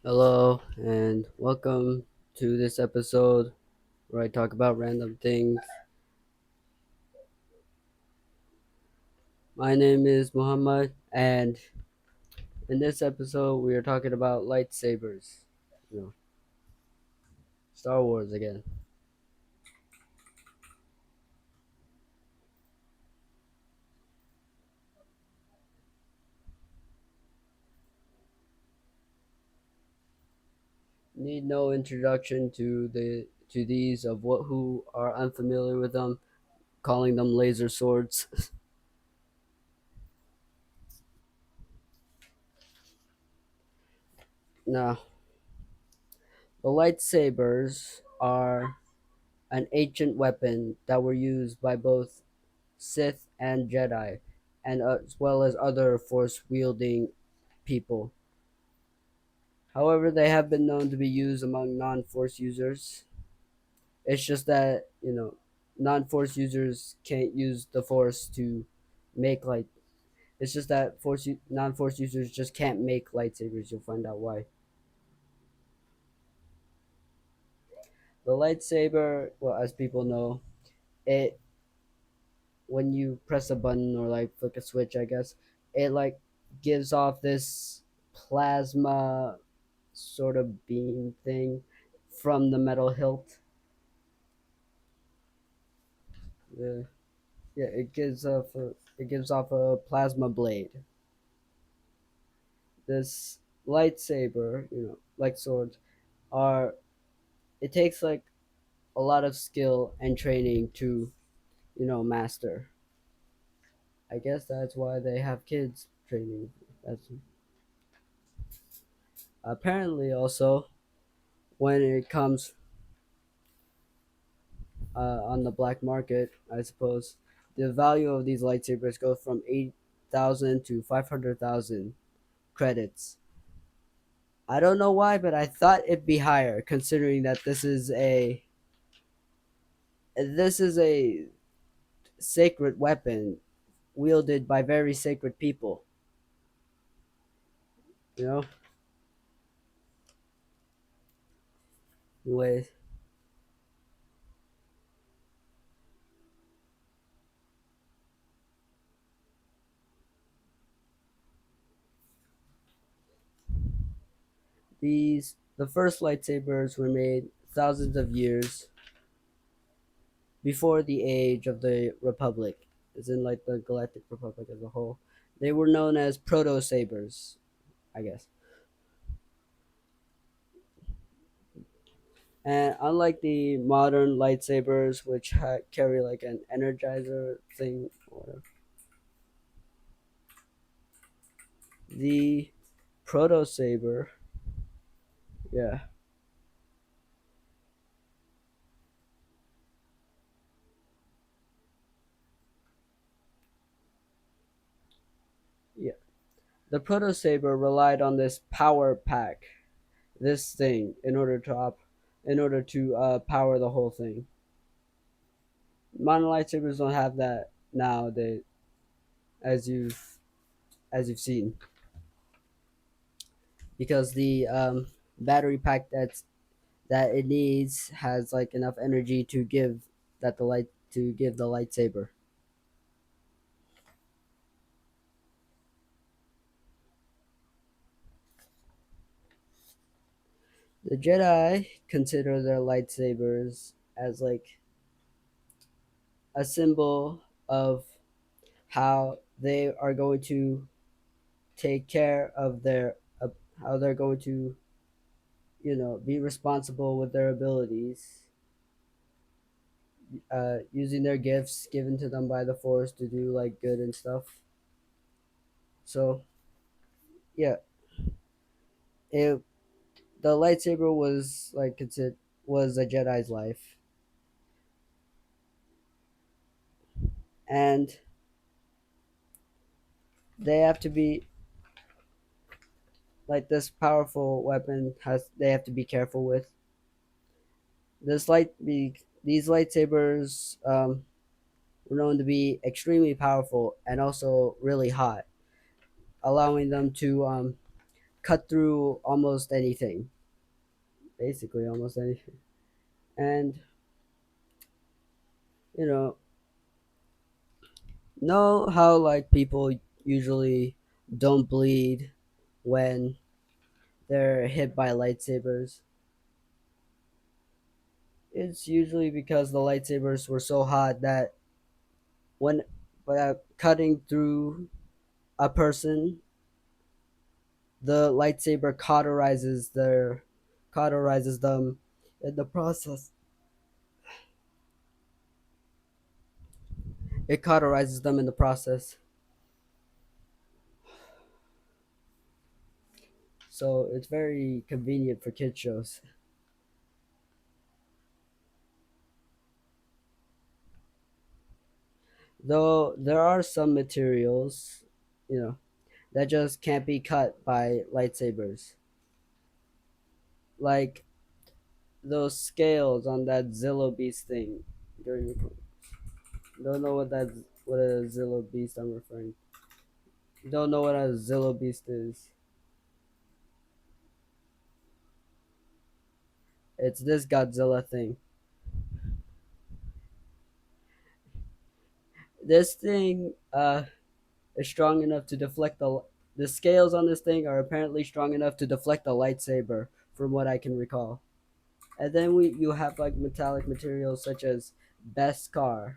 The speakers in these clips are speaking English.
Hello, and welcome to this episode where I talk about random things. My name is Muhammad, and in this episode, we are talking about lightsabers. You know, Star Wars again. Need no introduction to these of what who are unfamiliar with them, calling them laser swords. Now, the lightsabers are an ancient weapon that were used by both Sith and Jedi, and as well as other Force wielding people. However, they have been known to be used among non Force users. It's just that, non Force users can't use the Force to make light. It's just that non Force users just can't make lightsabers. You'll find out why. The lightsaber, well, as people know, it when you press a button or like flick a switch, I guess, it like gives off this plasma sort of beam thing from the metal hilt. The Yeah, it gives off a plasma blade. This lightsaber, like swords, are it takes like a lot of skill and training to master. I guess that's why they have kids training. That's apparently also when it comes on the black market, I suppose the value of these lightsabers goes from 8,000 to 500,000 credits. I don't know why, but I thought it'd be higher, considering that this is a sacred weapon wielded by very sacred people. You know, with the first lightsabers were made thousands of years before the age of the Republic, as in like the Galactic Republic as a whole. They were known as proto sabers, I guess. And unlike the modern lightsabers, which carry like an energizer thing, or whatever, the proto saber, yeah, yeah, the proto saber relied on this power pack, this thing, in order to power the whole thing. Modern lightsabers don't have that nowadays, as you've seen, because the battery pack that it needs has like enough energy to give the lightsaber. The Jedi consider their lightsabers as like a symbol of how they are going to take care of how they're going to be responsible with their abilities, using their gifts given to them by the Force to do like good and stuff. So yeah, it the lightsaber was like considered was a Jedi's life, and they have to be like this powerful weapon has they have to be careful with. These lightsabers were known to be extremely powerful and also really hot, allowing them cut through almost anything, basically almost anything. And you know how like people usually don't bleed when they're hit by lightsabers? It's usually because the lightsabers were so hot that when cutting through a person, the lightsaber cauterizes them in the process. It cauterizes them in the process. So it's very convenient for kid shows. Though there are some materials, you know, that just can't be cut by lightsabers. Like those scales on that Zillow Beast thing. During don't know what a Zillow Beast I'm referring. You don't know what a Zillow Beast is. It's this Godzilla thing. This thing is strong enough to deflect the scales on this thing are apparently strong enough to deflect a lightsaber, from what I can recall. And then you have like metallic materials such as Beskar.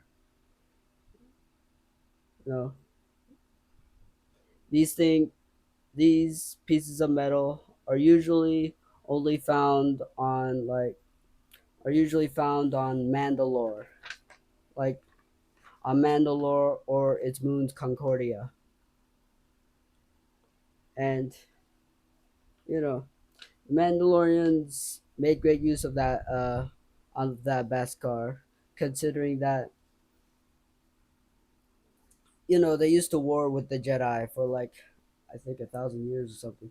You know, these thing these pieces of metal only found on like are usually found on Mandalore, like on Mandalore or its moons Concordia. And you know, Mandalorians made great use of that on that Beskar, considering that they used to war with the Jedi for like I think 1,000 years or something.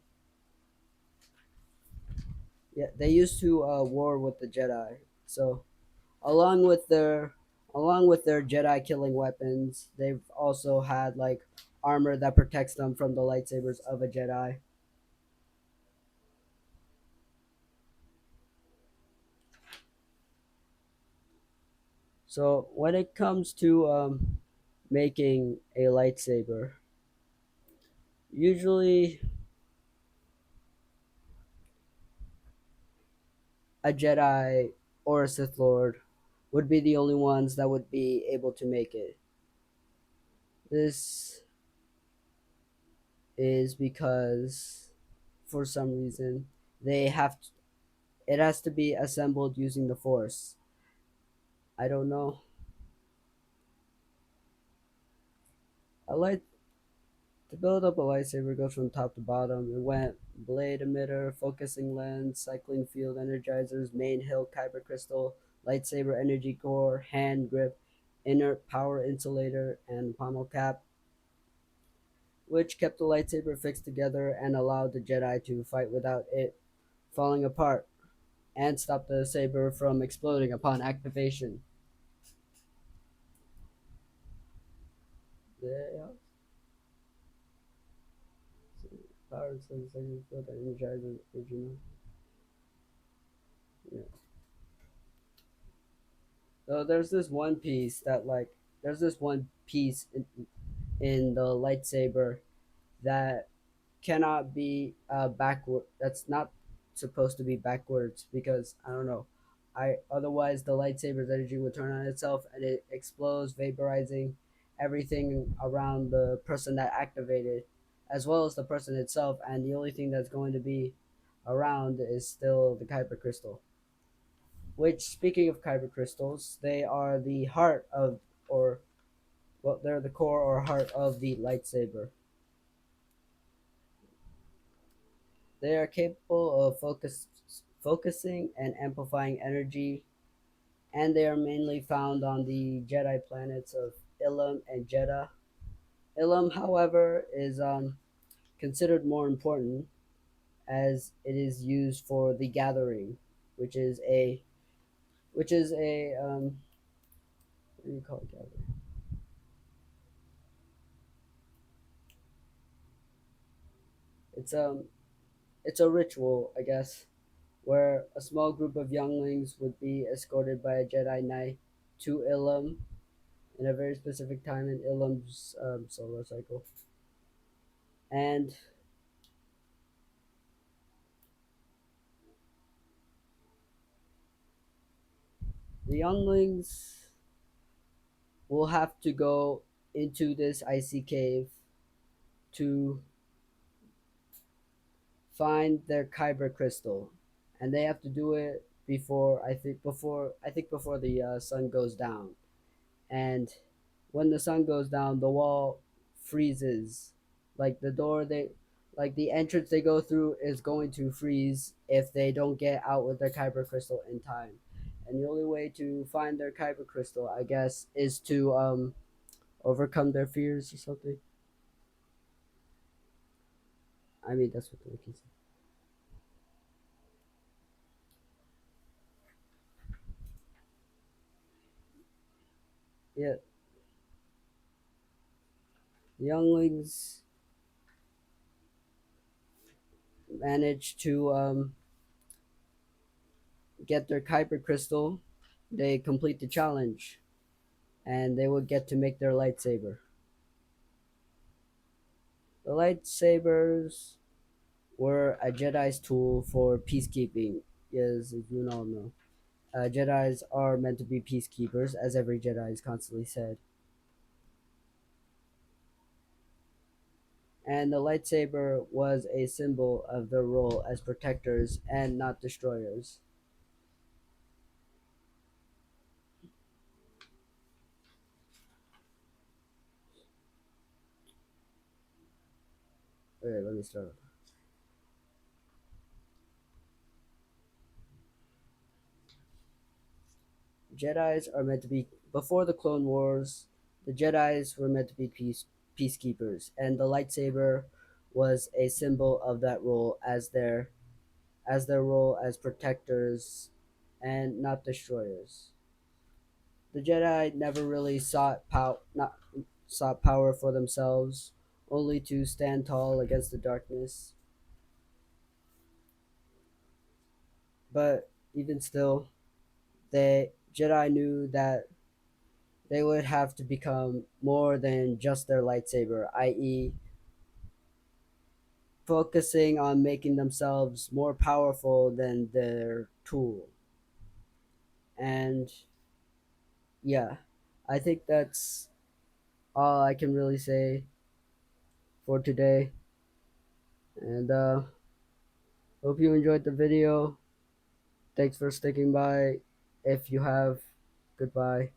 Yeah, they used to war with the Jedi. So along with their along with their Jedi killing weapons, they've also had like armor that protects them from the lightsabers of a Jedi. So when it comes to making a lightsaber, usually a Jedi or a Sith Lord would be the only ones that would be able to make it. This is because for some reason they have to, it has to be assembled using the Force. I don't know. A light To build up a lightsaber goes from top to bottom. It went blade emitter, focusing lens, cycling field energizers, main hill kyber crystal, lightsaber energy core, hand grip, inner power insulator, and pommel cap, which kept the lightsaber fixed together and allowed the Jedi to fight without it falling apart and stop the saber from exploding upon activation. Yeah, power insulator, cycling field, and energizer original. Yeah. So there's this one piece in the lightsaber that cannot be backward. That's not supposed to be backwards because I don't know. I Otherwise the lightsaber's energy would turn on itself and it explodes, vaporizing everything around the person that activated, as well as the person itself. And the only thing that's going to be around is still the kyber crystal. Which, speaking of kyber crystals, they are the heart of, or well, they're the core or heart of the lightsaber. They are capable of focusing and amplifying energy, and they are mainly found on the Jedi planets of Ilum and Jeddah. Ilum, however, is considered more important as it is used for the Gathering, which is a what do you call it, Gathering? It's It's a ritual, I guess, where a small group of younglings would be escorted by a Jedi Knight to Ilum in a very specific time in Ilum's solar cycle. And the younglings will have to go into this icy cave to find their kyber crystal, and they have to do it before the sun goes down. And when the sun goes down, the wall freezes. Like the entrance they go through is going to freeze if they don't get out with their kyber crystal in time. And the only way to find their kyber crystal, I guess, is to overcome their fears or something. I mean, that's what the wiki said. Yeah, the younglings manage to get their kyber crystal. They complete the challenge, and they will get to make their lightsaber. The lightsabers were a Jedi's tool for peacekeeping. Yes, as you all know, Jedi's are meant to be peacekeepers, as every Jedi is constantly said. And the lightsaber was a symbol of their role as protectors and not destroyers. Okay, let me start. Jedi's are meant to be before the Clone Wars. The Jedi's were meant to be peacekeepers, and the lightsaber was a symbol of that role as their role as protectors and not destroyers. The Jedi never really sought power for themselves, only to stand tall against the darkness. But even still, the Jedi knew that they would have to become more than just their lightsaber, i.e., focusing on making themselves more powerful than their tool. And yeah, I think that's all I can really say for today. And hope you enjoyed the video. Thanks for sticking by. If you have, goodbye.